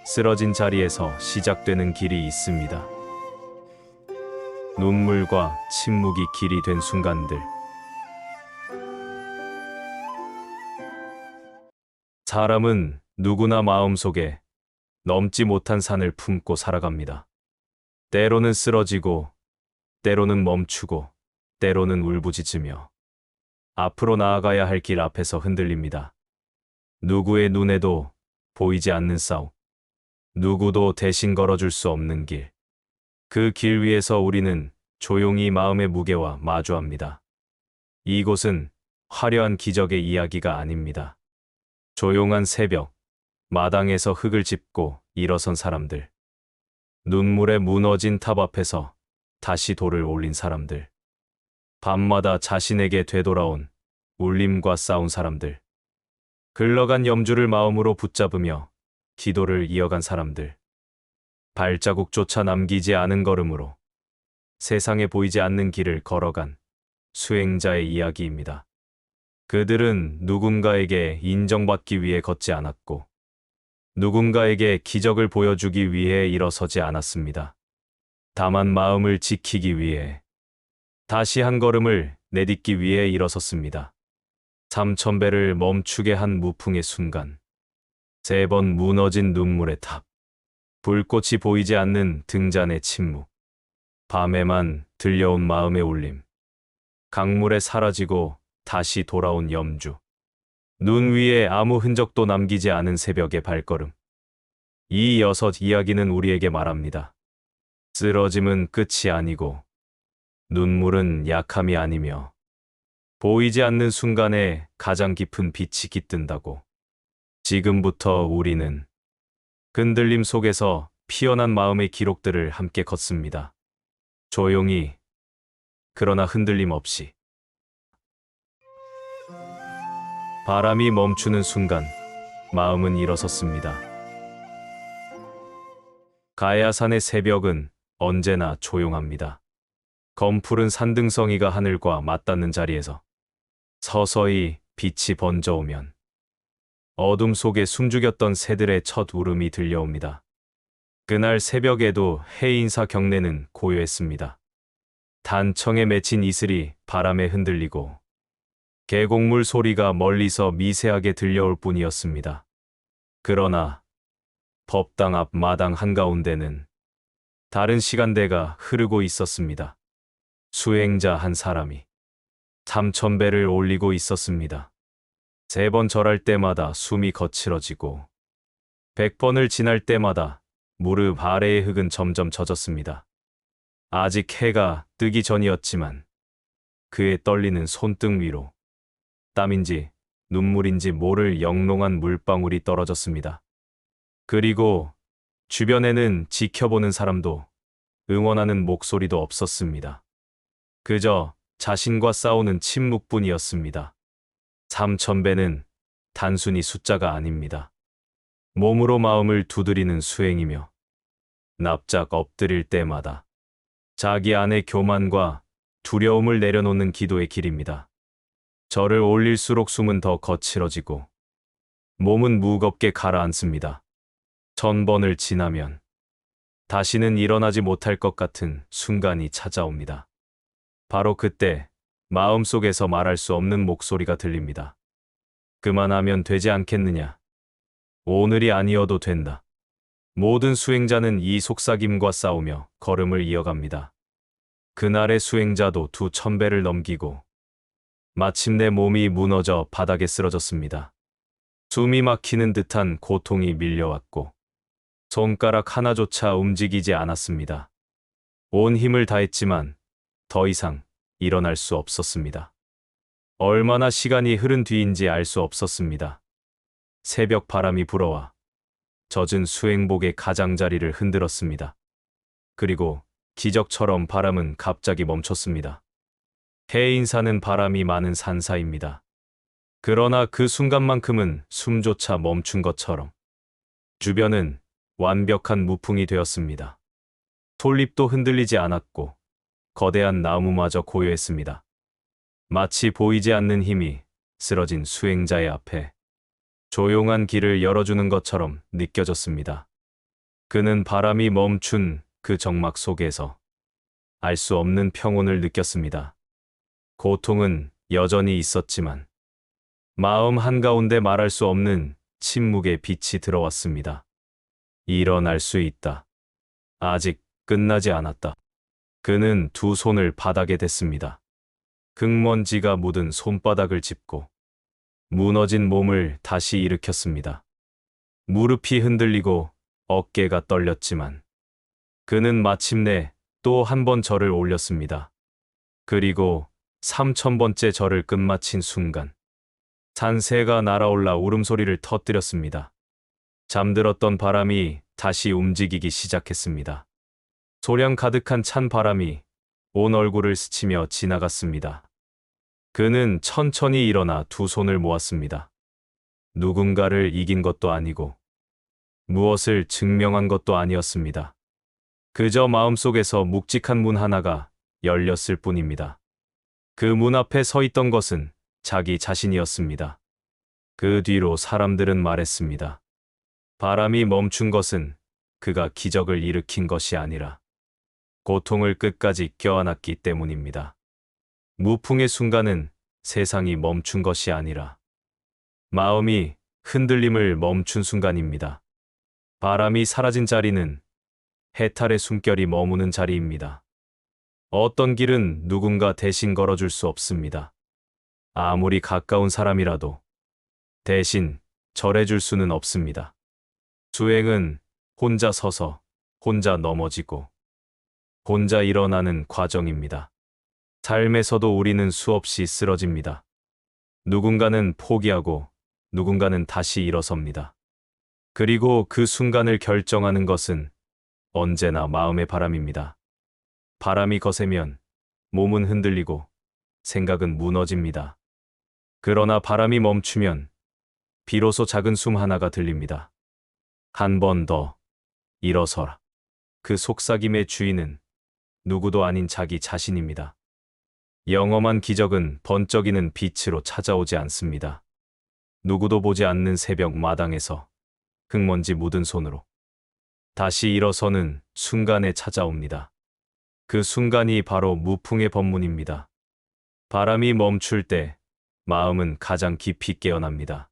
쓰러진 자리에서 시작되는 길이 있습니다. 눈물과 침묵이 길이 된 순간들. 사람은 누구나 마음속에 넘지 못한 산을 품고 살아갑니다. 때로는 쓰러지고, 때로는 멈추고, 때로는 울부짖으며 앞으로 나아가야 할 길 앞에서 흔들립니다. 누구의 눈에도 보이지 않는 싸움. 누구도 대신 걸어줄 수 없는 길. 그 길 위에서 우리는 조용히 마음의 무게와 마주합니다. 이곳은 화려한 기적의 이야기가 아닙니다. 조용한 새벽, 마당에서 흙을 짚고 일어선 사람들. 눈물에 무너진 탑 앞에서 다시 돌을 올린 사람들. 밤마다 자신에게 되돌아온 울림과 싸운 사람들. 흘러간 염주를 마음으로 붙잡으며 기도를 이어간 사람들. 발자국조차 남기지 않은 걸음으로 세상에 보이지 않는 길을 걸어간 수행자의 이야기입니다. 그들은 누군가에게 인정받기 위해 걷지 않았고, 누군가에게 기적을 보여주기 위해 일어서지 않았습니다. 다만 마음을 지키기 위해, 다시 한 걸음을 내딛기 위해 일어섰습니다. 3000배를 멈추게 한 무풍의 순간, 3번 무너진 눈물의 탑, 불꽃이 보이지 않는 등잔의 침묵, 밤에만 들려온 마음의 울림, 강물에 사라지고 다시 돌아온 염주, 눈 위에 아무 흔적도 남기지 않은 새벽의 발걸음. 이 6 이야기는 우리에게 말합니다. 쓰러짐은 끝이 아니고, 눈물은 약함이 아니며, 보이지 않는 순간에 가장 깊은 빛이 깃든다고. 지금부터 우리는 흔들림 속에서 피어난 마음의 기록들을 함께 걷습니다. 조용히, 그러나 흔들림 없이. 바람이 멈추는 순간, 마음은 일어섰습니다. 가야산의 새벽은 언제나 조용합니다. 검푸른 산등성이가 하늘과 맞닿는 자리에서 서서히 빛이 번져오면 어둠 속에 숨죽였던 새들의 첫 울음이 들려옵니다. 그날 새벽에도 해인사 경내는 고요했습니다. 단청에 맺힌 이슬이 바람에 흔들리고 계곡물 소리가 멀리서 미세하게 들려올 뿐이었습니다. 그러나 법당 앞 마당 한가운데는 다른 시간대가 흐르고 있었습니다. 수행자 한 사람이 3000배를 올리고 있었습니다. 3번 절할 때마다 숨이 거칠어지고 100번을 지날 때마다 무릎 아래의 흙은 점점 젖었습니다. 아직 해가 뜨기 전이었지만 그의 떨리는 손등 위로 땀인지 눈물인지 모를 영롱한 물방울이 떨어졌습니다. 그리고 주변에는 지켜보는 사람도 응원하는 목소리도 없었습니다. 그저 자신과 싸우는 침묵뿐이었습니다. 3000배는 단순히 숫자가 아닙니다. 몸으로 마음을 두드리는 수행이며 납작 엎드릴 때마다 자기 안의 교만과 두려움을 내려놓는 기도의 길입니다. 절을 올릴수록 숨은 더 거칠어지고 몸은 무겁게 가라앉습니다. 1000번을 지나면 다시는 일어나지 못할 것 같은 순간이 찾아옵니다. 바로 그때 마음속에서 말할 수 없는 목소리가 들립니다. 그만하면 되지 않겠느냐. 오늘이 아니어도 된다. 모든 수행자는 이 속삭임과 싸우며 걸음을 이어갑니다. 그날의 수행자도 2000배를 넘기고 마침내 몸이 무너져 바닥에 쓰러졌습니다. 숨이 막히는 듯한 고통이 밀려왔고 손가락 하나조차 움직이지 않았습니다. 온 힘을 다했지만 더 이상 일어날 수 없었습니다. 얼마나 시간이 흐른 뒤인지 알 수 없었습니다. 새벽 바람이 불어와 젖은 수행복의 가장자리를 흔들었습니다. 그리고 기적처럼 바람은 갑자기 멈췄습니다. 해인사는 바람이 많은 산사입니다. 그러나 그 순간만큼은 숨조차 멈춘 것처럼 주변은 완벽한 무풍이 되었습니다. 솔잎도 흔들리지 않았고 거대한 나무마저 고요했습니다. 마치 보이지 않는 힘이 쓰러진 수행자의 앞에 조용한 길을 열어주는 것처럼 느껴졌습니다. 그는 바람이 멈춘 그 정막 속에서 알 수 없는 평온을 느꼈습니다. 고통은 여전히 있었지만 마음 한가운데 말할 수 없는 침묵의 빛이 들어왔습니다. 일어날 수 있다. 아직 끝나지 않았다. 그는 두 손을 바닥에 댔습니다. 흙먼지가 묻은 손바닥을 짚고 무너진 몸을 다시 일으켰습니다. 무릎이 흔들리고 어깨가 떨렸지만 그는 마침내 또 한 번 절을 올렸습니다. 그리고 3000번째 절을 끝마친 순간 산새가 날아올라 울음소리를 터뜨렸습니다. 잠들었던 바람이 다시 움직이기 시작했습니다. 소량 가득한 찬 바람이 온 얼굴을 스치며 지나갔습니다. 그는 천천히 일어나 두 손을 모았습니다. 누군가를 이긴 것도 아니고 무엇을 증명한 것도 아니었습니다. 그저 마음속에서 묵직한 문 하나가 열렸을 뿐입니다. 그 문 앞에 서 있던 것은 자기 자신이었습니다. 그 뒤로 사람들은 말했습니다. 바람이 멈춘 것은 그가 기적을 일으킨 것이 아니라 고통을 끝까지 껴안았기 때문입니다. 무풍의 순간은 세상이 멈춘 것이 아니라 마음이 흔들림을 멈춘 순간입니다. 바람이 사라진 자리는 해탈의 숨결이 머무는 자리입니다. 어떤 길은 누군가 대신 걸어줄 수 없습니다. 아무리 가까운 사람이라도 대신 절해줄 수는 없습니다. 수행은 혼자 서서 혼자 넘어지고 혼자 일어나는 과정입니다. 삶에서도 우리는 수없이 쓰러집니다. 누군가는 포기하고 누군가는 다시 일어섭니다. 그리고 그 순간을 결정하는 것은 언제나 마음의 바람입니다. 바람이 거세면 몸은 흔들리고 생각은 무너집니다. 그러나 바람이 멈추면 비로소 작은 숨 하나가 들립니다. 한 번 더 일어서라. 그 속삭임의 주인은 누구도 아닌 자기 자신입니다. 영험한 기적은 번쩍이는 빛으로 찾아오지 않습니다. 누구도 보지 않는 새벽 마당에서 흙먼지 묻은 손으로 다시 일어서는 순간에 찾아옵니다. 그 순간이 바로 무풍의 법문입니다. 바람이 멈출 때 마음은 가장 깊이 깨어납니다.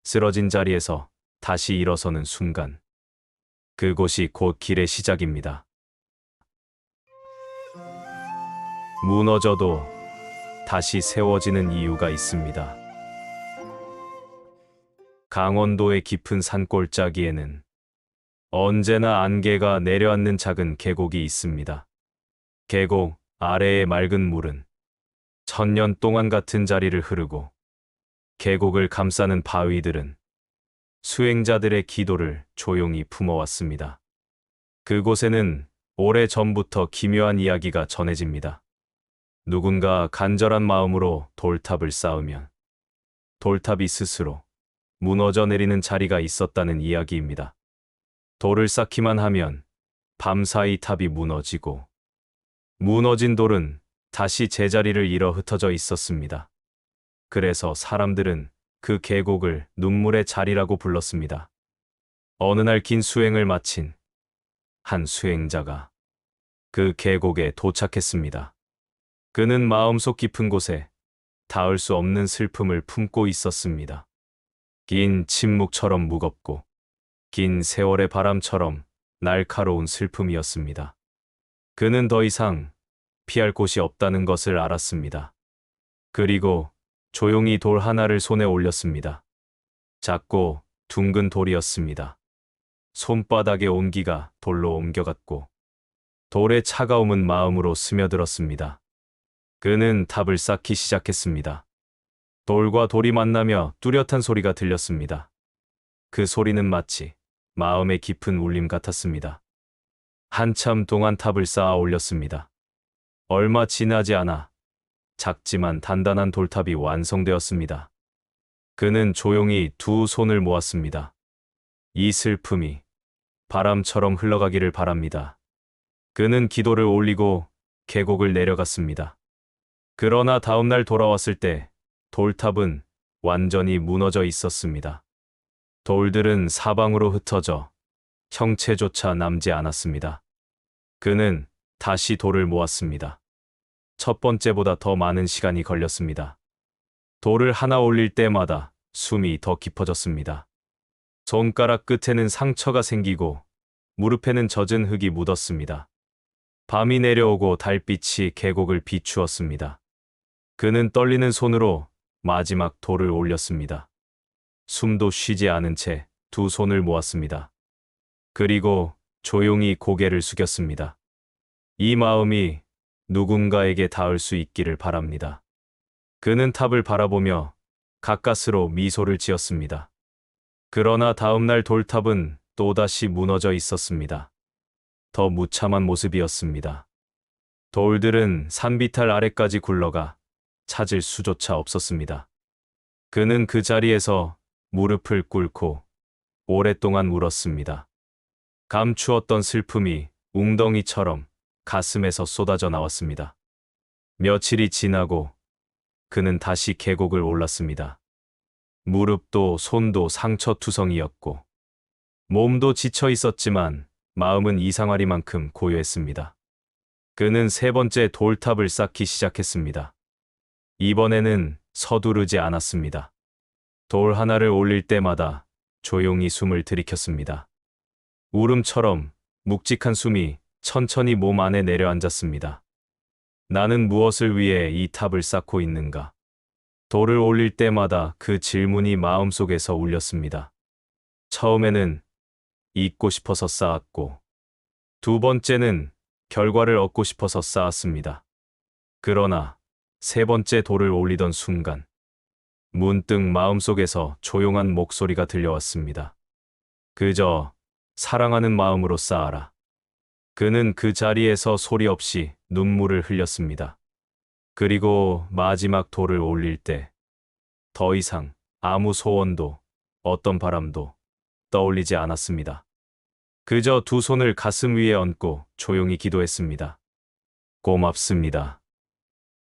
쓰러진 자리에서 다시 일어서는 순간, 그곳이 곧 길의 시작입니다. 무너져도 다시 세워지는 이유가 있습니다. 강원도의 깊은 산골짜기에는 언제나 안개가 내려앉는 작은 계곡이 있습니다. 계곡 아래의 맑은 물은 천년 동안 같은 자리를 흐르고 계곡을 감싸는 바위들은 수행자들의 기도를 조용히 품어왔습니다. 그곳에는 오래전부터 기묘한 이야기가 전해집니다. 누군가 간절한 마음으로 돌탑을 쌓으면 돌탑이 스스로 무너져 내리는 자리가 있었다는 이야기입니다. 돌을 쌓기만 하면 밤사이 탑이 무너지고 무너진 돌은 다시 제자리를 잃어 흩어져 있었습니다. 그래서 사람들은 그 계곡을 눈물의 자리라고 불렀습니다. 어느 날 긴 수행을 마친 한 수행자가 그 계곡에 도착했습니다. 그는 마음속 깊은 곳에 닿을 수 없는 슬픔을 품고 있었습니다. 긴 침묵처럼 무겁고 긴 세월의 바람처럼 날카로운 슬픔이었습니다. 그는 더 이상 피할 곳이 없다는 것을 알았습니다. 그리고 조용히 돌 하나를 손에 올렸습니다. 작고 둥근 돌이었습니다. 손바닥의 온기가 돌로 옮겨갔고 돌의 차가움은 마음으로 스며들었습니다. 그는 탑을 쌓기 시작했습니다. 돌과 돌이 만나며 뚜렷한 소리가 들렸습니다. 그 소리는 마치 마음의 깊은 울림 같았습니다. 한참 동안 탑을 쌓아 올렸습니다. 얼마 지나지 않아 작지만 단단한 돌탑이 완성되었습니다. 그는 조용히 두 손을 모았습니다. 이 슬픔이 바람처럼 흘러가기를 바랍니다. 그는 기도를 올리고 계곡을 내려갔습니다. 그러나 다음날 돌아왔을 때 돌탑은 완전히 무너져 있었습니다. 돌들은 사방으로 흩어져 형체조차 남지 않았습니다. 그는 다시 돌을 모았습니다. 첫 번째보다 더 많은 시간이 걸렸습니다. 돌을 하나 올릴 때마다 숨이 더 깊어졌습니다. 손가락 끝에는 상처가 생기고 무릎에는 젖은 흙이 묻었습니다. 밤이 내려오고 달빛이 계곡을 비추었습니다. 그는 떨리는 손으로 마지막 돌을 올렸습니다. 숨도 쉬지 않은 채 두 손을 모았습니다. 그리고 조용히 고개를 숙였습니다. 이 마음이 누군가에게 닿을 수 있기를 바랍니다. 그는 탑을 바라보며 가까스로 미소를 지었습니다. 그러나 다음날 돌탑은 또다시 무너져 있었습니다. 더 무참한 모습이었습니다. 돌들은 산비탈 아래까지 굴러가 찾을 수조차 없었습니다. 그는 그 자리에서 무릎을 꿇고 오랫동안 울었습니다. 감추었던 슬픔이 웅덩이처럼 가슴에서 쏟아져 나왔습니다. 며칠이 지나고 그는 다시 계곡을 올랐습니다. 무릎도 손도 상처투성이었고 몸도 지쳐 있었지만 마음은 이상하리만큼 고요했습니다. 그는 세 번째 돌탑을 쌓기 시작했습니다. 이번에는 서두르지 않았습니다. 돌 하나를 올릴 때마다 조용히 숨을 들이켰습니다. 울음처럼 묵직한 숨이 천천히 몸 안에 내려앉았습니다. 나는 무엇을 위해 이 탑을 쌓고 있는가? 돌을 올릴 때마다 그 질문이 마음속에서 울렸습니다. 처음에는 잊고 싶어서 쌓았고, 두 번째는 결과를 얻고 싶어서 쌓았습니다. 그러나 세 번째 돌을 올리던 순간, 문득 마음속에서 조용한 목소리가 들려왔습니다. 그저 사랑하는 마음으로 쌓아라. 그는 그 자리에서 소리 없이 눈물을 흘렸습니다. 그리고 마지막 돌을 올릴 때 더 이상 아무 소원도 어떤 바람도 떠올리지 않았습니다. 그저 두 손을 가슴 위에 얹고 조용히 기도했습니다. 고맙습니다.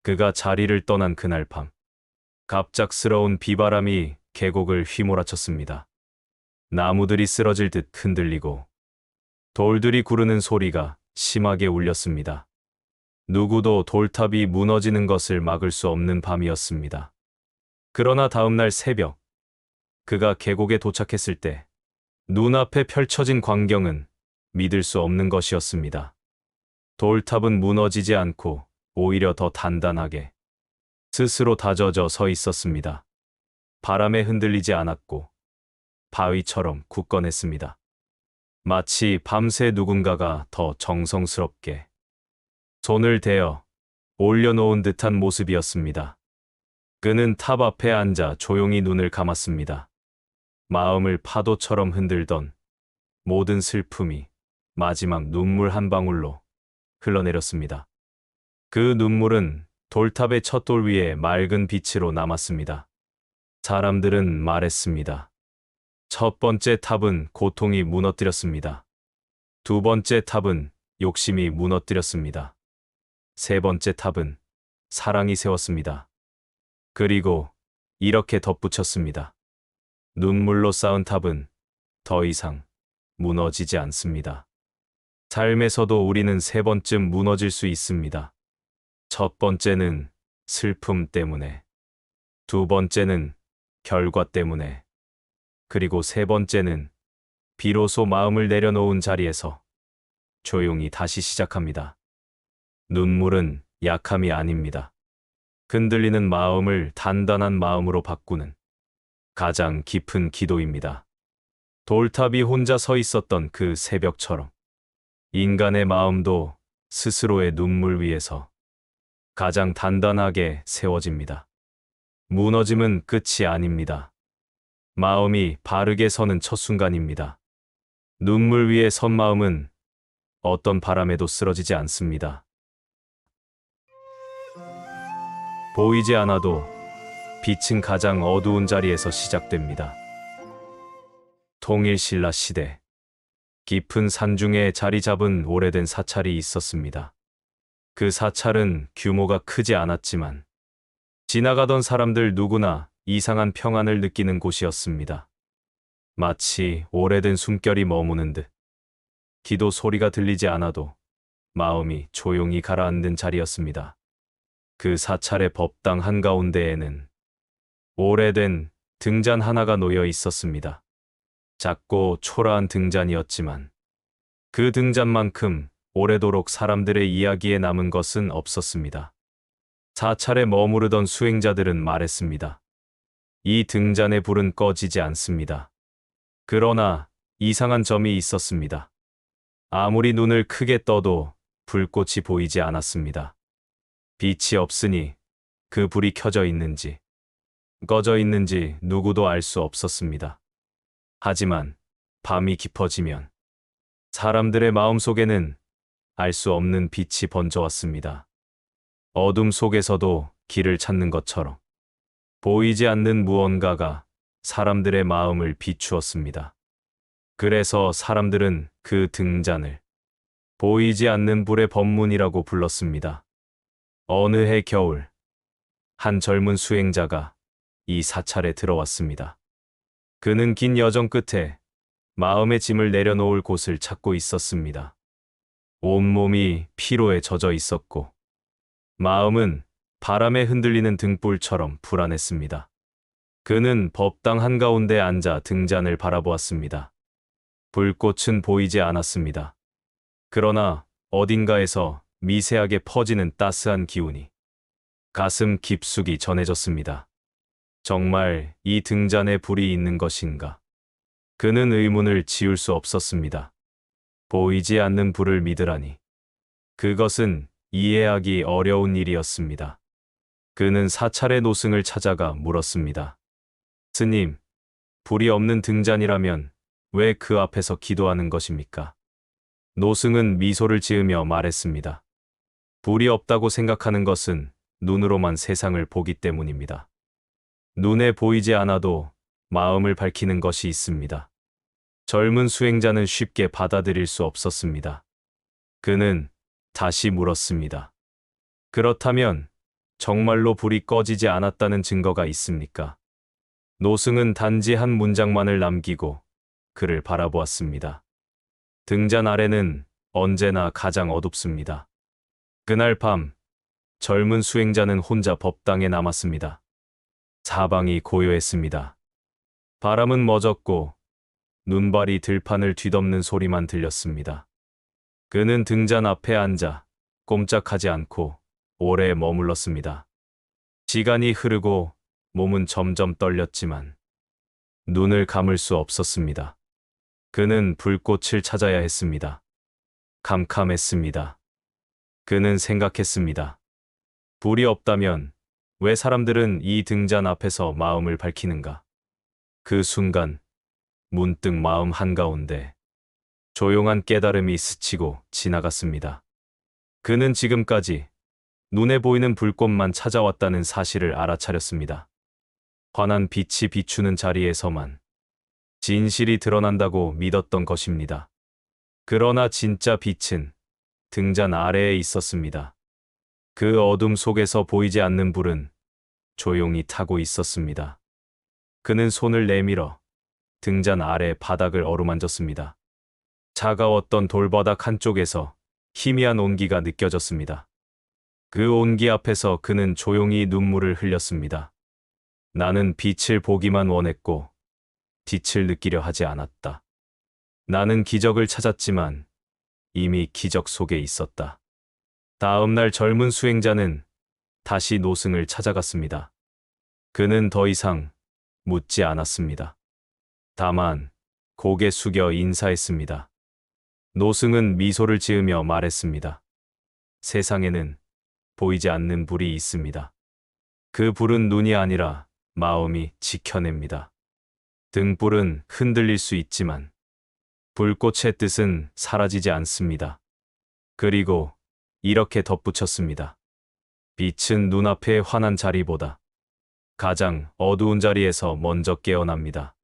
그가 자리를 떠난 그날 밤, 갑작스러운 비바람이 계곡을 휘몰아쳤습니다. 나무들이 쓰러질 듯 흔들리고 돌들이 구르는 소리가 심하게 울렸습니다. 누구도 돌탑이 무너지는 것을 막을 수 없는 밤이었습니다. 그러나 다음날 새벽, 그가 계곡에 도착했을 때 눈앞에 펼쳐진 광경은 믿을 수 없는 것이었습니다. 돌탑은 무너지지 않고 오히려 더 단단하게 스스로 다져져 서 있었습니다. 바람에 흔들리지 않았고 바위처럼 굳건했습니다. 마치 밤새 누군가가 더 정성스럽게 손을 대어 올려놓은 듯한 모습이었습니다. 그는 탑 앞에 앉아 조용히 눈을 감았습니다. 마음을 파도처럼 흔들던 모든 슬픔이 마지막 눈물 한 방울로 흘러내렸습니다. 그 눈물은 돌탑의 첫 돌 위에 맑은 빛으로 남았습니다. 사람들은 말했습니다. 첫 번째 탑은 고통이 무너뜨렸습니다. 두 번째 탑은 욕심이 무너뜨렸습니다. 세 번째 탑은 사랑이 세웠습니다. 그리고 이렇게 덧붙였습니다. 눈물로 쌓은 탑은 더 이상 무너지지 않습니다. 삶에서도 우리는 세 번쯤 무너질 수 있습니다. 첫 번째는 슬픔 때문에, 두 번째는 결과 때문에, 그리고 세 번째는 비로소 마음을 내려놓은 자리에서 조용히 다시 시작합니다. 눈물은 약함이 아닙니다. 흔들리는 마음을 단단한 마음으로 바꾸는 가장 깊은 기도입니다. 돌탑이 혼자 서 있었던 그 새벽처럼 인간의 마음도 스스로의 눈물 위에서 가장 단단하게 세워집니다. 무너짐은 끝이 아닙니다. 마음이 바르게 서는 첫 순간입니다. 눈물 위에 선 마음은 어떤 바람에도 쓰러지지 않습니다. 보이지 않아도 빛은 가장 어두운 자리에서 시작됩니다. 통일신라 시대, 깊은 산중에 자리 잡은 오래된 사찰이 있었습니다. 그 사찰은 규모가 크지 않았지만 지나가던 사람들 누구나 이상한 평안을 느끼는 곳이었습니다. 마치 오래된 숨결이 머무는 듯 기도 소리가 들리지 않아도 마음이 조용히 가라앉는 자리였습니다. 그 사찰의 법당 한가운데에는 오래된 등잔 하나가 놓여 있었습니다. 작고 초라한 등잔이었지만 그 등잔만큼 오래도록 사람들의 이야기에 남은 것은 없었습니다. 사찰에 머무르던 수행자들은 말했습니다. 이 등잔의 불은 꺼지지 않습니다. 그러나 이상한 점이 있었습니다. 아무리 눈을 크게 떠도 불꽃이 보이지 않았습니다. 빛이 없으니 그 불이 켜져 있는지 꺼져 있는지 누구도 알 수 없었습니다. 하지만 밤이 깊어지면 사람들의 마음속에는 알 수 없는 빛이 번져왔습니다. 어둠 속에서도 길을 찾는 것처럼 보이지 않는 무언가가 사람들의 마음을 비추었습니다. 그래서 사람들은 그 등잔을 보이지 않는 불의 법문이라고 불렀습니다. 어느 해 겨울, 한 젊은 수행자가 이 사찰에 들어왔습니다. 그는 긴 여정 끝에 마음의 짐을 내려놓을 곳을 찾고 있었습니다. 온몸이 피로에 젖어 있었고, 마음은 바람에 흔들리는 등불처럼 불안했습니다. 그는 법당 한가운데 앉아 등잔을 바라보았습니다. 불꽃은 보이지 않았습니다. 그러나 어딘가에서 미세하게 퍼지는 따스한 기운이 가슴 깊숙이 전해졌습니다. 정말 이 등잔에 불이 있는 것인가? 그는 의문을 지울 수 없었습니다. 보이지 않는 불을 믿으라니. 그것은 이해하기 어려운 일이었습니다. 그는 사찰의 노승을 찾아가 물었습니다. 스님, 불이 없는 등잔이라면 왜 그 앞에서 기도하는 것입니까? 노승은 미소를 지으며 말했습니다. 불이 없다고 생각하는 것은 눈으로만 세상을 보기 때문입니다. 눈에 보이지 않아도 마음을 밝히는 것이 있습니다. 젊은 수행자는 쉽게 받아들일 수 없었습니다. 그는 다시 물었습니다. 그렇다면 정말로 불이 꺼지지 않았다는 증거가 있습니까? 노승은 단지 한 문장만을 남기고 그를 바라보았습니다. 등잔 아래는 언제나 가장 어둡습니다. 그날 밤, 젊은 수행자는 혼자 법당에 남았습니다. 사방이 고요했습니다. 바람은 멎었고 눈발이 들판을 뒤덮는 소리만 들렸습니다. 그는 등잔 앞에 앉아 꼼짝하지 않고 오래 머물렀습니다. 시간이 흐르고 몸은 점점 떨렸지만 눈을 감을 수 없었습니다. 그는 불꽃을 찾아야 했습니다. 캄캄했습니다. 그는 생각했습니다. 불이 없다면 왜 사람들은 이 등잔 앞에서 마음을 밝히는가? 그 순간 문득 마음 한가운데 조용한 깨달음이 스치고 지나갔습니다. 그는 지금까지 눈에 보이는 불꽃만 찾아왔다는 사실을 알아차렸습니다. 환한 빛이 비추는 자리에서만 진실이 드러난다고 믿었던 것입니다. 그러나 진짜 빛은 등잔 아래에 있었습니다. 그 어둠 속에서 보이지 않는 불은 조용히 타고 있었습니다. 그는 손을 내밀어 등잔 아래 바닥을 어루만졌습니다. 차가웠던 돌바닥 한쪽에서 희미한 온기가 느껴졌습니다. 그 온기 앞에서 그는 조용히 눈물을 흘렸습니다. 나는 빛을 보기만 원했고 빛을 느끼려 하지 않았다. 나는 기적을 찾았지만 이미 기적 속에 있었다. 다음 날 젊은 수행자는 다시 노승을 찾아갔습니다. 그는 더 이상 묻지 않았습니다. 다만 고개 숙여 인사했습니다. 노승은 미소를 지으며 말했습니다. 세상에는 보이지 않는 불이 있습니다. 그 불은 눈이 아니라 마음이 지켜냅니다. 등불은 흔들릴 수 있지만 불꽃의 뜻은 사라지지 않습니다. 그리고 이렇게 덧붙였습니다. 빛은 눈앞의 환한 자리보다 가장 어두운 자리에서 먼저 깨어납니다.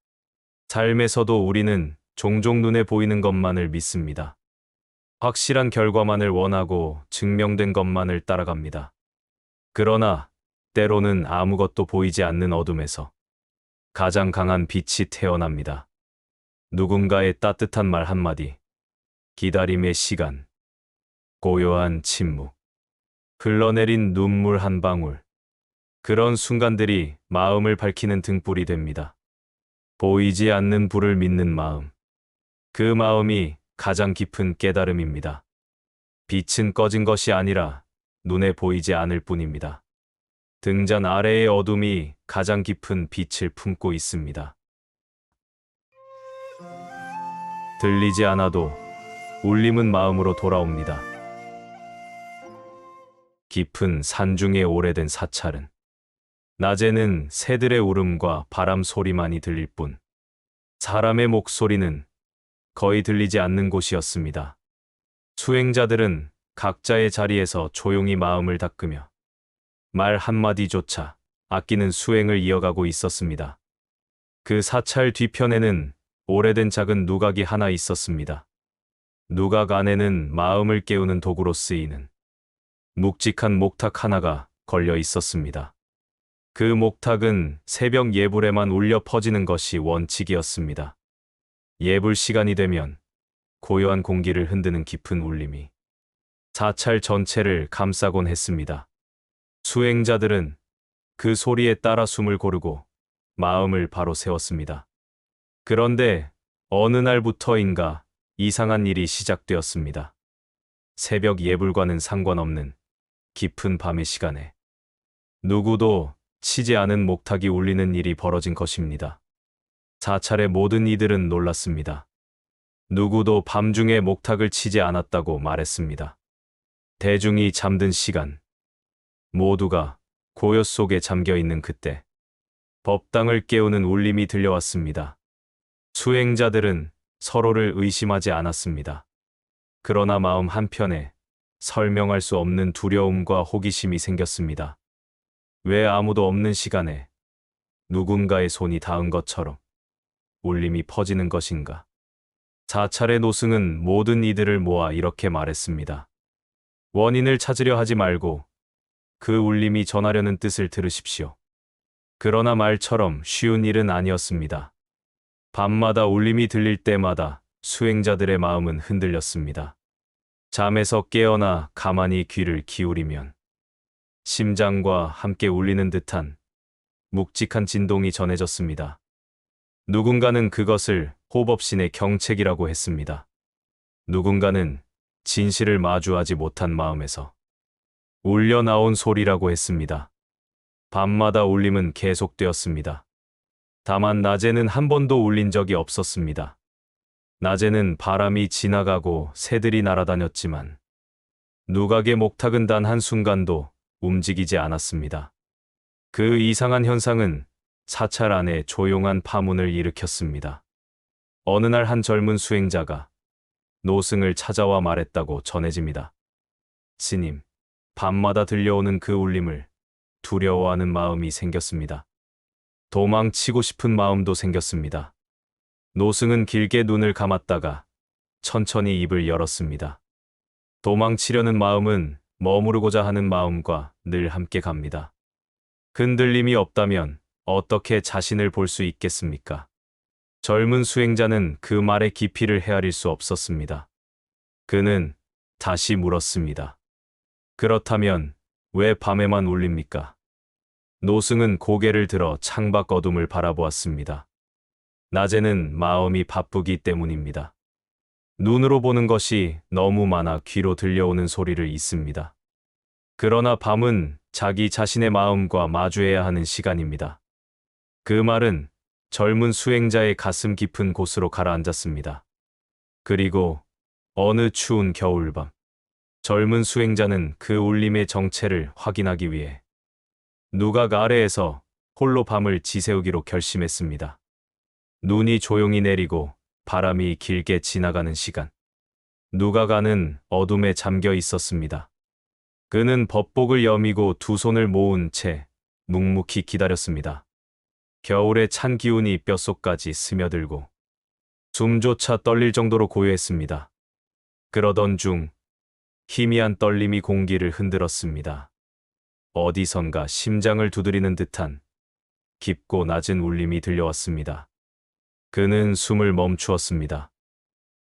삶에서도 우리는 종종 눈에 보이는 것만을 믿습니다. 확실한 결과만을 원하고 증명된 것만을 따라갑니다. 그러나 때로는 아무것도 보이지 않는 어둠에서 가장 강한 빛이 태어납니다. 누군가의 따뜻한 말 한마디, 기다림의 시간, 고요한 침묵, 흘러내린 눈물 한 방울. 그런 순간들이 마음을 밝히는 등불이 됩니다. 보이지 않는 불을 믿는 마음. 그 마음이 가장 깊은 깨달음입니다. 빛은 꺼진 것이 아니라 눈에 보이지 않을 뿐입니다. 등잔 아래의 어둠이 가장 깊은 빛을 품고 있습니다. 들리지 않아도 울림은 마음으로 돌아옵니다. 깊은 산중의 오래된 사찰은 낮에는 새들의 울음과 바람 소리만이 들릴 뿐 사람의 목소리는 거의 들리지 않는 곳이었습니다. 수행자들은 각자의 자리에서 조용히 마음을 닦으며 말 한마디조차 아끼는 수행을 이어가고 있었습니다. 그 사찰 뒤편에는 오래된 작은 누각이 하나 있었습니다. 누각 안에는 마음을 깨우는 도구로 쓰이는 묵직한 목탁 하나가 걸려 있었습니다. 그 목탁은 새벽 예불에만 울려 퍼지는 것이 원칙이었습니다. 예불 시간이 되면 고요한 공기를 흔드는 깊은 울림이 사찰 전체를 감싸곤 했습니다. 수행자들은 그 소리에 따라 숨을 고르고 마음을 바로 세웠습니다. 그런데 어느 날부터인가 이상한 일이 시작되었습니다. 새벽 예불과는 상관없는 깊은 밤의 시간에 누구도 치지 않은 목탁이 울리는 일이 벌어진 것입니다. 사찰의 모든 이들은 놀랐습니다. 누구도 밤중에 목탁을 치지 않았다고 말했습니다. 대중이 잠든 시간, 모두가 고요 속에 잠겨 있는 그때, 법당을 깨우는 울림이 들려왔습니다. 수행자들은 서로를 의심하지 않았습니다. 그러나 마음 한편에 설명할 수 없는 두려움과 호기심이 생겼습니다. 왜 아무도 없는 시간에 누군가의 손이 닿은 것처럼 울림이 퍼지는 것인가? 사찰의 노승은 모든 이들을 모아 이렇게 말했습니다. 원인을 찾으려 하지 말고 그 울림이 전하려는 뜻을 들으십시오. 그러나 말처럼 쉬운 일은 아니었습니다. 밤마다 울림이 들릴 때마다 수행자들의 마음은 흔들렸습니다. 잠에서 깨어나 가만히 귀를 기울이면 심장과 함께 울리는 듯한 묵직한 진동이 전해졌습니다. 누군가는 그것을 호법신의 경책이라고 했습니다. 누군가는 진실을 마주하지 못한 마음에서 울려 나온 소리라고 했습니다. 밤마다 울림은 계속되었습니다. 다만 낮에는 한 번도 울린 적이 없었습니다. 낮에는 바람이 지나가고 새들이 날아다녔지만 누각의 목탁은 단 한순간도 움직이지 않았습니다. 그 이상한 현상은 사찰 안에 조용한 파문을 일으켰습니다. 어느 날 한 젊은 수행자가 노승을 찾아와 말했다고 전해집니다. 스님, 밤마다 들려오는 그 울림을 두려워하는 마음이 생겼습니다. 도망치고 싶은 마음도 생겼습니다. 노승은 길게 눈을 감았다가 천천히 입을 열었습니다. 도망치려는 마음은 머무르고자 하는 마음과 늘 함께 갑니다. 흔들림이 없다면 어떻게 자신을 볼 수 있겠습니까? 젊은 수행자는 그 말의 깊이를 헤아릴 수 없었습니다. 그는 다시 물었습니다. 그렇다면 왜 밤에만 울립니까? 노승은 고개를 들어 창밖 어둠을 바라보았습니다. 낮에는 마음이 바쁘기 때문입니다. 눈으로 보는 것이 너무 많아 귀로 들려오는 소리를 잊습니다. 그러나 밤은 자기 자신의 마음과 마주해야 하는 시간입니다. 그 말은 젊은 수행자의 가슴 깊은 곳으로 가라앉았습니다. 그리고 어느 추운 겨울밤, 젊은 수행자는 그 울림의 정체를 확인하기 위해 누각 아래에서 홀로 밤을 지새우기로 결심했습니다. 눈이 조용히 내리고 바람이 길게 지나가는 시간, 누각 안은 어둠에 잠겨 있었습니다. 그는 법복을 여미고 두 손을 모은 채 묵묵히 기다렸습니다. 겨울의 찬 기운이 뼛속까지 스며들고 숨조차 떨릴 정도로 고요했습니다. 그러던 중 희미한 떨림이 공기를 흔들었습니다. 어디선가 심장을 두드리는 듯한 깊고 낮은 울림이 들려왔습니다. 그는 숨을 멈추었습니다.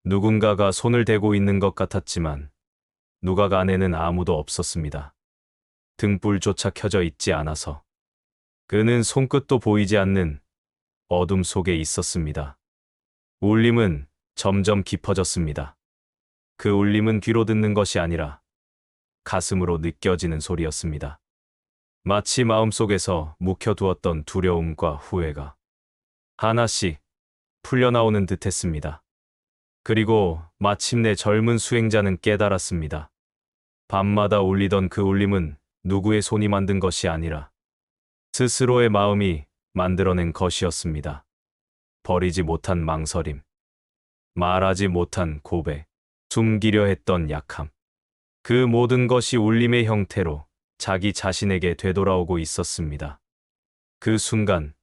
누군가가 손을 대고 있는 것 같았지만 누각 안에는 아무도 없었습니다. 등불조차 켜져 있지 않아서 그는 손끝도 보이지 않는 어둠 속에 있었습니다. 울림은 점점 깊어졌습니다. 그 울림은 귀로 듣는 것이 아니라 가슴으로 느껴지는 소리였습니다. 마치 마음속에서 묵혀두었던 두려움과 후회가 하나씩 풀려나오는 듯했습니다. 그리고 마침내 젊은 수행자는 깨달았습니다. 밤마다 울리던 그 울림은 누구의 손이 만든 것이 아니라 스스로의 마음이 만들어낸 것이었습니다. 버리지 못한 망설임, 말하지 못한 고백, 숨기려 했던 약함. 그 모든 것이 울림의 형태로 자기 자신에게 되돌아오고 있었습니다. 그 순간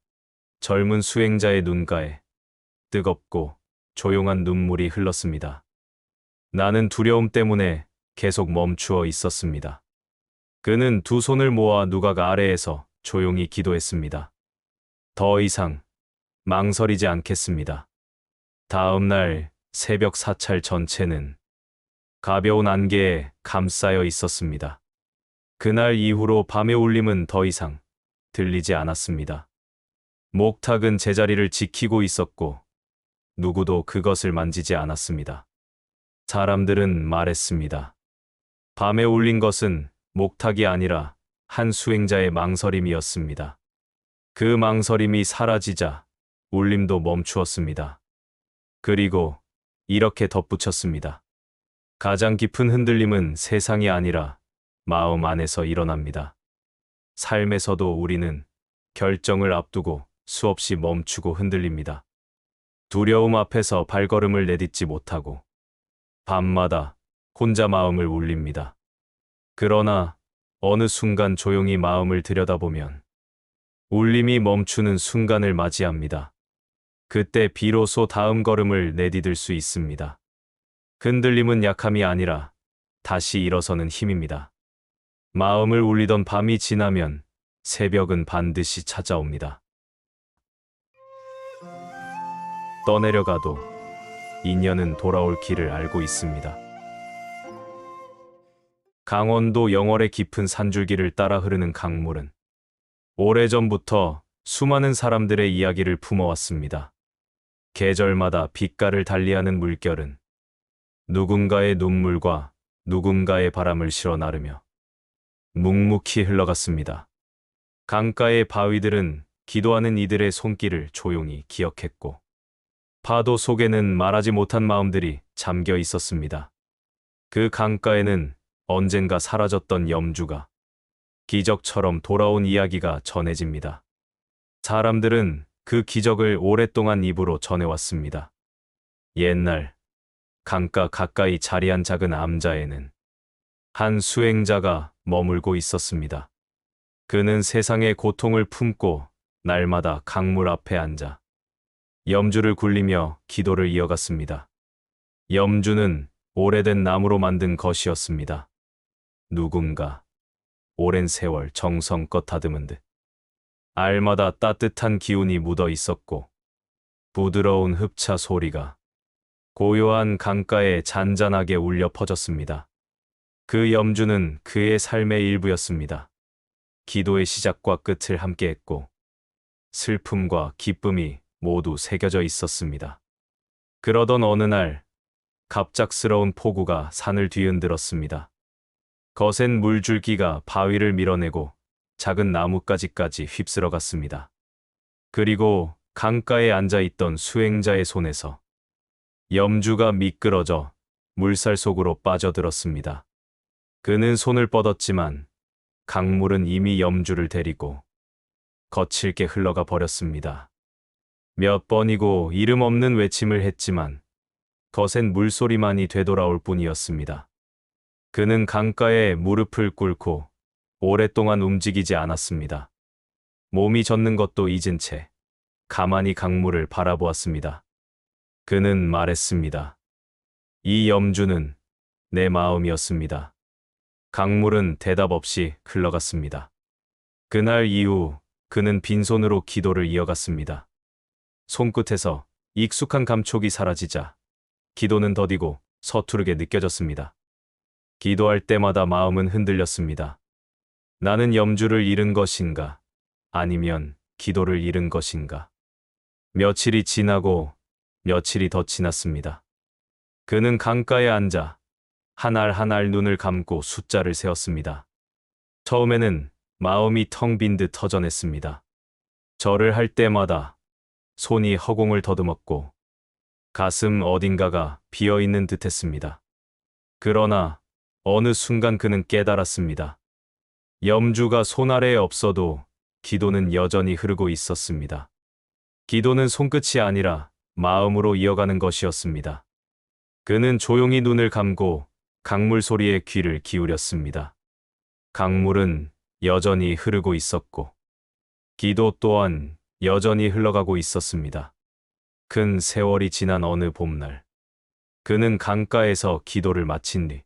젊은 수행자의 눈가에 뜨겁고 조용한 눈물이 흘렀습니다. 나는 두려움 때문에 계속 멈추어 있었습니다. 그는 두 손을 모아 누각 아래에서 조용히 기도했습니다. 더 이상 망설이지 않겠습니다. 다음 날 새벽 사찰 전체는 가벼운 안개에 감싸여 있었습니다. 그날 이후로 밤의 울림은 더 이상 들리지 않았습니다. 목탁은 제자리를 지키고 있었고 누구도 그것을 만지지 않았습니다. 사람들은 말했습니다. 밤에 울린 것은 목탁이 아니라 한 수행자의 망설임이었습니다. 그 망설임이 사라지자 울림도 멈추었습니다. 그리고 이렇게 덧붙였습니다. 가장 깊은 흔들림은 세상이 아니라 마음 안에서 일어납니다. 삶에서도 우리는 결정을 앞두고 수없이 멈추고 흔들립니다. 두려움 앞에서 발걸음을 내딛지 못하고 밤마다 혼자 마음을 울립니다. 그러나 어느 순간 조용히 마음을 들여다보면 울림이 멈추는 순간을 맞이합니다. 그때 비로소 다음 걸음을 내디딜 수 있습니다. 흔들림은 약함이 아니라 다시 일어서는 힘입니다. 마음을 울리던 밤이 지나면 새벽은 반드시 찾아옵니다. 떠내려가도 인연은 돌아올 길을 알고 있습니다. 강원도 영월의 깊은 산줄기를 따라 흐르는 강물은 오래전부터 수많은 사람들의 이야기를 품어왔습니다. 계절마다 빛깔을 달리하는 물결은 누군가의 눈물과 누군가의 바람을 실어 나르며 묵묵히 흘러갔습니다. 강가의 바위들은 기도하는 이들의 손길을 조용히 기억했고 파도 속에는 말하지 못한 마음들이 잠겨 있었습니다. 그 강가에는 언젠가 사라졌던 염주가 기적처럼 돌아온 이야기가 전해집니다. 사람들은 그 기적을 오랫동안 입으로 전해왔습니다. 옛날 강가 가까이 자리한 작은 암자에는 한 수행자가 머물고 있었습니다. 그는 세상의 고통을 품고 날마다 강물 앞에 앉아 염주를 굴리며 기도를 이어갔습니다. 염주는 오래된 나무로 만든 것이었습니다. 누군가 오랜 세월 정성껏 다듬은 듯 알마다 따뜻한 기운이 묻어 있었고 부드러운 흡차 소리가 고요한 강가에 잔잔하게 울려 퍼졌습니다. 그 염주는 그의 삶의 일부였습니다. 기도의 시작과 끝을 함께했고 슬픔과 기쁨이 모두 새겨져 있었습니다. 그러던 어느 날 갑작스러운 폭우가 산을 뒤흔들었습니다. 거센 물줄기가 바위를 밀어내고 작은 나뭇가지까지 휩쓸어 갔습니다. 그리고 강가에 앉아있던 수행자의 손에서 염주가 미끄러져 물살 속으로 빠져들었습니다. 그는 손을 뻗었지만 강물은 이미 염주를 데리고 거칠게 흘러가 버렸습니다. 몇 번이고 이름 없는 외침을 했지만 거센 물소리만이 되돌아올 뿐이었습니다. 그는 강가에 무릎을 꿇고 오랫동안 움직이지 않았습니다. 몸이 젖는 것도 잊은 채 가만히 강물을 바라보았습니다. 그는 말했습니다. 이 염주는 내 마음이었습니다. 강물은 대답 없이 흘러갔습니다. 그날 이후 그는 빈손으로 기도를 이어갔습니다. 손끝에서 익숙한 감촉이 사라지자 기도는 더디고 서투르게 느껴졌습니다. 기도할 때마다 마음은 흔들렸습니다. 나는 염주를 잃은 것인가? 아니면 기도를 잃은 것인가? 며칠이 지나고 며칠이 더 지났습니다. 그는 강가에 앉아 한 알 한 알 눈을 감고 숫자를 세었습니다. 처음에는 마음이 텅 빈 듯 허전했습니다. 절을 할 때마다 손이 허공을 더듬었고 가슴 어딘가가 비어있는 듯 했습니다. 그러나 어느 순간 그는 깨달았습니다. 염주가 손 아래에 없어도 기도는 여전히 흐르고 있었습니다. 기도는 손끝이 아니라 마음으로 이어가는 것이었습니다. 그는 조용히 눈을 감고 강물 소리에 귀를 기울였습니다. 강물은 여전히 흐르고 있었고 기도 또한 여전히 흘러가고 있었습니다. 큰 세월이 지난 어느 봄날, 그는 강가에서 기도를 마친 뒤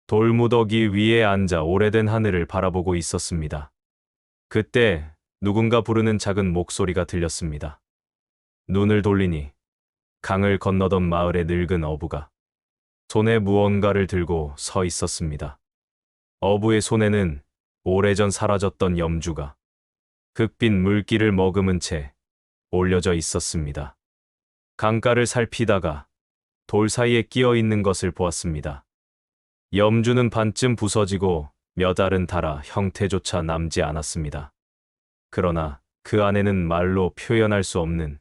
돌무더기 위에 앉아 오래된 하늘을 바라보고 있었습니다. 그때 누군가 부르는 작은 목소리가 들렸습니다. 눈을 돌리니 강을 건너던 마을의 늙은 어부가 손에 무언가를 들고 서 있었습니다. 어부의 손에는 오래전 사라졌던 염주가 흙빛 물기를 머금은 채 올려져 있었습니다. 강가를 살피다가 돌 사이에 끼어 있는 것을 보았습니다. 염주는 반쯤 부서지고 몇 알은 닳아 형태조차 남지 않았습니다. 그러나 그 안에는 말로 표현할 수 없는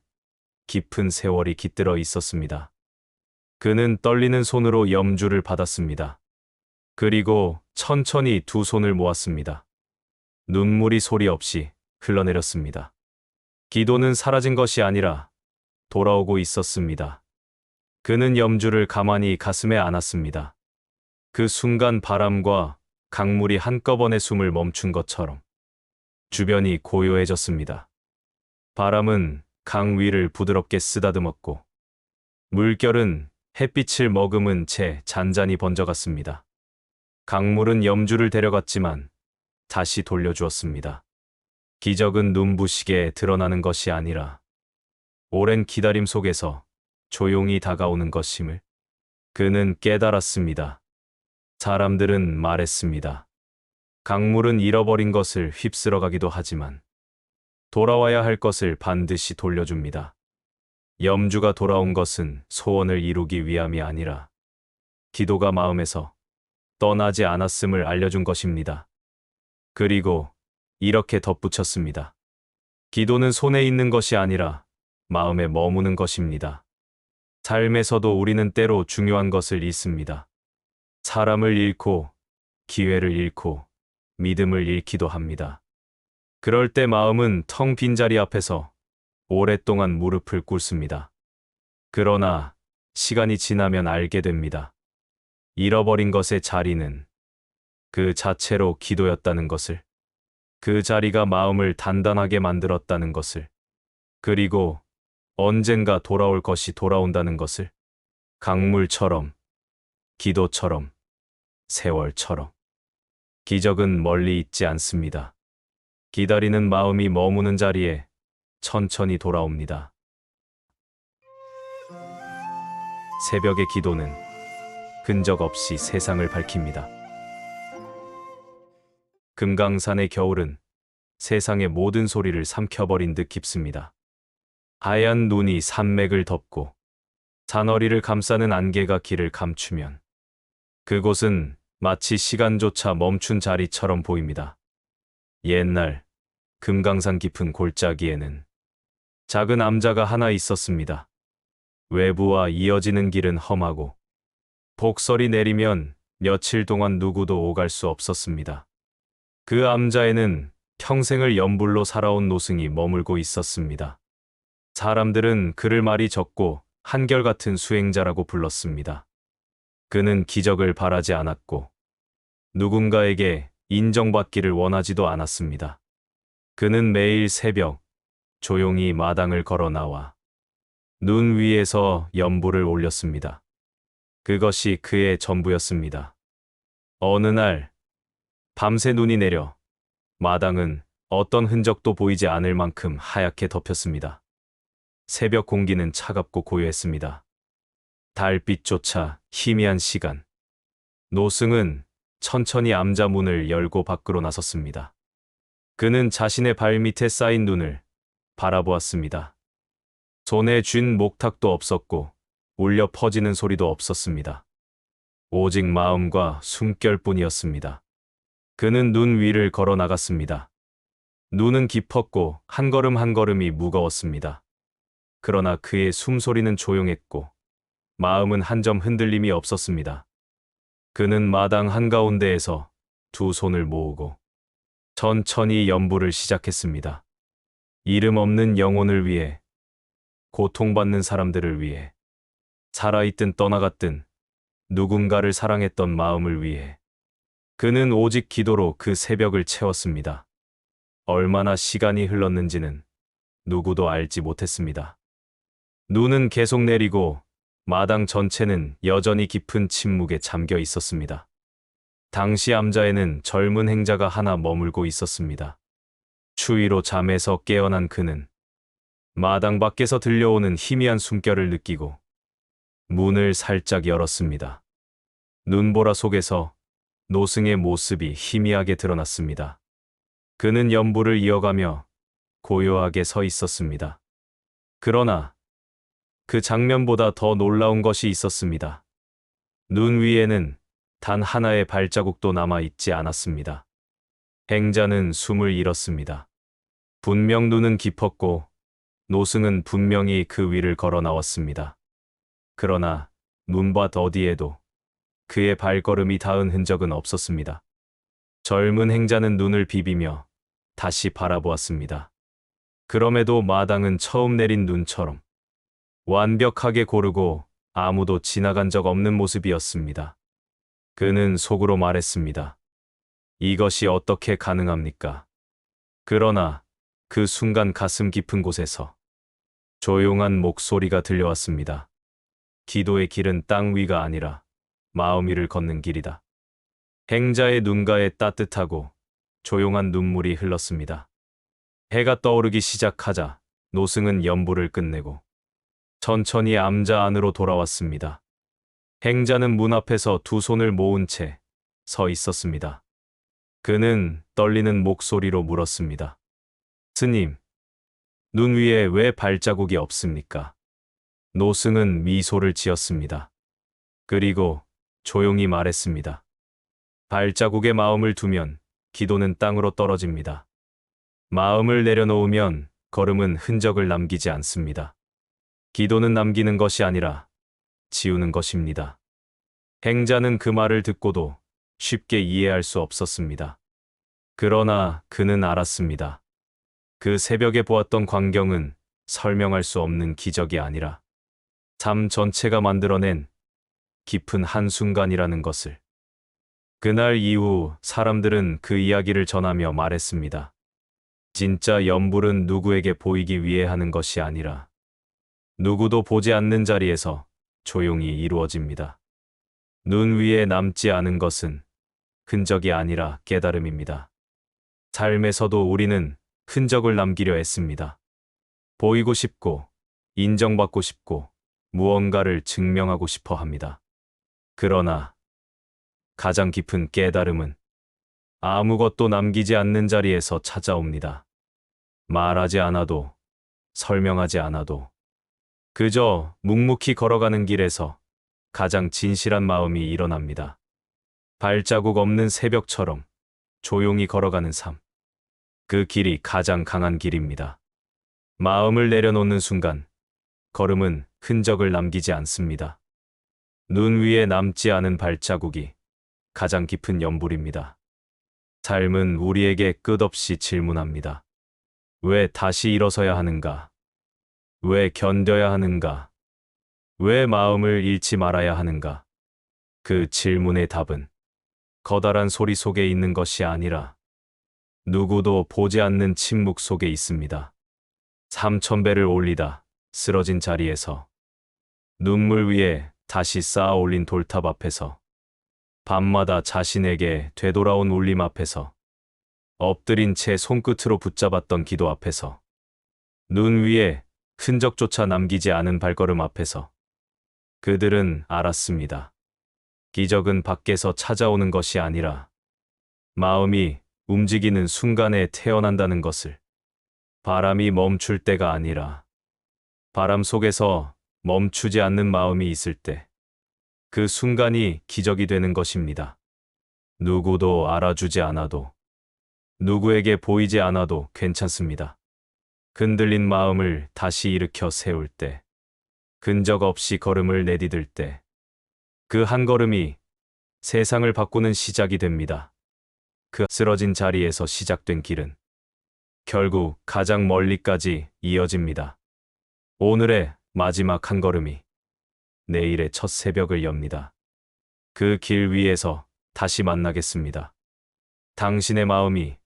깊은 세월이 깃들어 있었습니다. 그는 떨리는 손으로 염주를 받았습니다. 그리고 천천히 두 손을 모았습니다. 눈물이 소리 없이 흘러내렸습니다. 기도는 사라진 것이 아니라 돌아오고 있었습니다. 그는 염주를 가만히 가슴에 안았습니다. 그 순간 바람과 강물이 한꺼번에 숨을 멈춘 것처럼 주변이 고요해졌습니다. 바람은 강 위를 부드럽게 쓰다듬었고 물결은 햇빛을 머금은 채 잔잔히 번져갔습니다. 강물은 염주를 데려갔지만 다시 돌려주었습니다. 기적은 눈부시게 드러나는 것이 아니라 오랜 기다림 속에서 조용히 다가오는 것임을 그는 깨달았습니다. 사람들은 말했습니다. 강물은 잃어버린 것을 휩쓸어 가기도 하지만 돌아와야 할 것을 반드시 돌려줍니다. 염주가 돌아온 것은 소원을 이루기 위함이 아니라 기도가 마음에서 떠나지 않았음을 알려준 것입니다. 그리고 이렇게 덧붙였습니다. 기도는 손에 있는 것이 아니라 마음에 머무는 것입니다. 삶에서도 우리는 때로 중요한 것을 잃습니다. 사람을 잃고 기회를 잃고 믿음을 잃기도 합니다. 그럴 때 마음은 텅 빈 자리 앞에서 오랫동안 무릎을 꿇습니다. 그러나 시간이 지나면 알게 됩니다. 잃어버린 것의 자리는 그 자체로 기도였다는 것을, 그 자리가 마음을 단단하게 만들었다는 것을, 그리고 언젠가 돌아올 것이 돌아온다는 것을, 강물처럼, 기도처럼, 세월처럼. 기적은 멀리 있지 않습니다. 기다리는 마음이 머무는 자리에 천천히 돌아옵니다. 새벽의 기도는 흔적 없이 세상을 밝힙니다. 금강산의 겨울은 세상의 모든 소리를 삼켜버린 듯 깊습니다. 하얀 눈이 산맥을 덮고 산허리를 감싸는 안개가 길을 감추면 그곳은 마치 시간조차 멈춘 자리처럼 보입니다. 옛날 금강산 깊은 골짜기에는 작은 암자가 하나 있었습니다. 외부와 이어지는 길은 험하고 폭설이 내리면 며칠 동안 누구도 오갈 수 없었습니다. 그 암자에는 평생을 연불로 살아온 노승이 머물고 있었습니다. 사람들은 그를 말이 적고 한결같은 수행자라고 불렀습니다. 그는 기적을 바라지 않았고 누군가에게 인정받기를 원하지도 않았습니다. 그는 매일 새벽 조용히 마당을 걸어 나와 눈 위에서 연불을 올렸습니다. 그것이 그의 전부였습니다. 어느 날 밤새 눈이 내려 마당은 어떤 흔적도 보이지 않을 만큼 하얗게 덮였습니다. 새벽 공기는 차갑고 고요했습니다. 달빛조차 희미한 시간. 노승은 천천히 암자 문을 열고 밖으로 나섰습니다. 그는 자신의 발밑에 쌓인 눈을 바라보았습니다. 손에 쥔 목탁도 없었고 울려 퍼지는 소리도 없었습니다. 오직 마음과 숨결뿐이었습니다. 그는 눈 위를 걸어 나갔습니다. 눈은 깊었고 한 걸음 한 걸음이 무거웠습니다. 그러나 그의 숨소리는 조용했고 마음은 한 점 흔들림이 없었습니다. 그는 마당 한가운데에서 두 손을 모으고 천천히 연부를 시작했습니다. 이름 없는 영혼을 위해, 고통받는 사람들을 위해, 살아있든 떠나갔든 누군가를 사랑했던 마음을 위해. 그는 오직 기도로 그 새벽을 채웠습니다. 얼마나 시간이 흘렀는지는 누구도 알지 못했습니다. 눈은 계속 내리고 마당 전체는 여전히 깊은 침묵에 잠겨 있었습니다. 당시 암자에는 젊은 행자가 하나 머물고 있었습니다. 추위로 잠에서 깨어난 그는 마당 밖에서 들려오는 희미한 숨결을 느끼고 문을 살짝 열었습니다. 눈보라 속에서 노승의 모습이 희미하게 드러났습니다. 그는 연부를 이어가며 고요하게 서 있었습니다. 그러나 그 장면보다 더 놀라운 것이 있었습니다. 눈 위에는 단 하나의 발자국도 남아 있지 않았습니다. 행자는 숨을 잃었습니다. 분명 눈은 깊었고 노승은 분명히 그 위를 걸어 나왔습니다. 그러나 눈밭 어디에도 그의 발걸음이 닿은 흔적은 없었습니다. 젊은 행자는 눈을 비비며 다시 바라보았습니다. 그럼에도 마당은 처음 내린 눈처럼 완벽하게 고르고 아무도 지나간 적 없는 모습이었습니다. 그는 속으로 말했습니다. 이것이 어떻게 가능합니까? 그러나 그 순간 가슴 깊은 곳에서 조용한 목소리가 들려왔습니다. 기도의 길은 땅 위가 아니라 마음 위를 걷는 길이다. 행자의 눈가에 따뜻하고 조용한 눈물이 흘렀습니다. 해가 떠오르기 시작하자 노승은 연부를 끝내고 천천히 암자 안으로 돌아왔습니다. 행자는 문 앞에서 두 손을 모은 채 서 있었습니다. 그는 떨리는 목소리로 물었습니다. 스님, 눈 위에 왜 발자국이 없습니까? 노승은 미소를 지었습니다. 그리고 조용히 말했습니다. 발자국에 마음을 두면 기도는 땅으로 떨어집니다. 마음을 내려놓으면 걸음은 흔적을 남기지 않습니다. 기도는 남기는 것이 아니라 지우는 것입니다. 행자는 그 말을 듣고도 쉽게 이해할 수 없었습니다. 그러나 그는 알았습니다. 그 새벽에 보았던 광경은 설명할 수 없는 기적이 아니라 삶 전체가 만들어낸 깊은 한순간이라는 것을. 그날 이후 사람들은 그 이야기를 전하며 말했습니다. 진짜 연불은 누구에게 보이기 위해 하는 것이 아니라 누구도 보지 않는 자리에서 조용히 이루어집니다. 눈 위에 남지 않은 것은 흔적이 아니라 깨달음입니다. 삶에서도 우리는 흔적을 남기려 했습니다. 보이고 싶고, 인정받고 싶고, 무언가를 증명하고 싶어 합니다. 그러나 가장 깊은 깨달음은 아무것도 남기지 않는 자리에서 찾아옵니다. 말하지 않아도, 설명하지 않아도, 그저 묵묵히 걸어가는 길에서 가장 진실한 마음이 일어납니다. 발자국 없는 새벽처럼 조용히 걸어가는 삶. 그 길이 가장 강한 길입니다. 마음을 내려놓는 순간, 걸음은 흔적을 남기지 않습니다. 눈 위에 남지 않은 발자국이 가장 깊은 연불입니다. 삶은 우리에게 끝없이 질문합니다. 왜 다시 일어서야 하는가? 왜 견뎌야 하는가? 왜 마음을 잃지 말아야 하는가? 그 질문의 답은 커다란 소리 속에 있는 것이 아니라 누구도 보지 않는 침묵 속에 있습니다. 3000배를 올리다 쓰러진 자리에서, 눈물 위에 다시 쌓아 올린 돌탑 앞에서, 밤마다 자신에게 되돌아온 울림 앞에서, 엎드린 채 손끝으로 붙잡았던 기도 앞에서, 눈 위에 흔적조차 남기지 않은 발걸음 앞에서, 그들은 알았습니다. 기적은 밖에서 찾아오는 것이 아니라 마음이 움직이는 순간에 태어난다는 것을. 바람이 멈출 때가 아니라 바람 속에서 멈추지 않는 마음이 있을 때 그 순간이 기적이 되는 것입니다. 누구도 알아주지 않아도, 누구에게 보이지 않아도 괜찮습니다. 흔들린 마음을 다시 일으켜 세울 때, 근적 없이 걸음을 내디딜 때, 그 한 걸음이 세상을 바꾸는 시작이 됩니다. 그 쓰러진 자리에서 시작된 길은 결국 가장 멀리까지 이어집니다. 오늘의 마지막 한 걸음이 내일의 첫 새벽을 엽니다. 그 길 위에서 다시 만나겠습니다. 당신의 마음이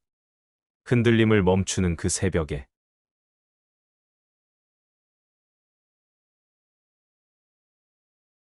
흔들림을 멈추는 그 새벽에.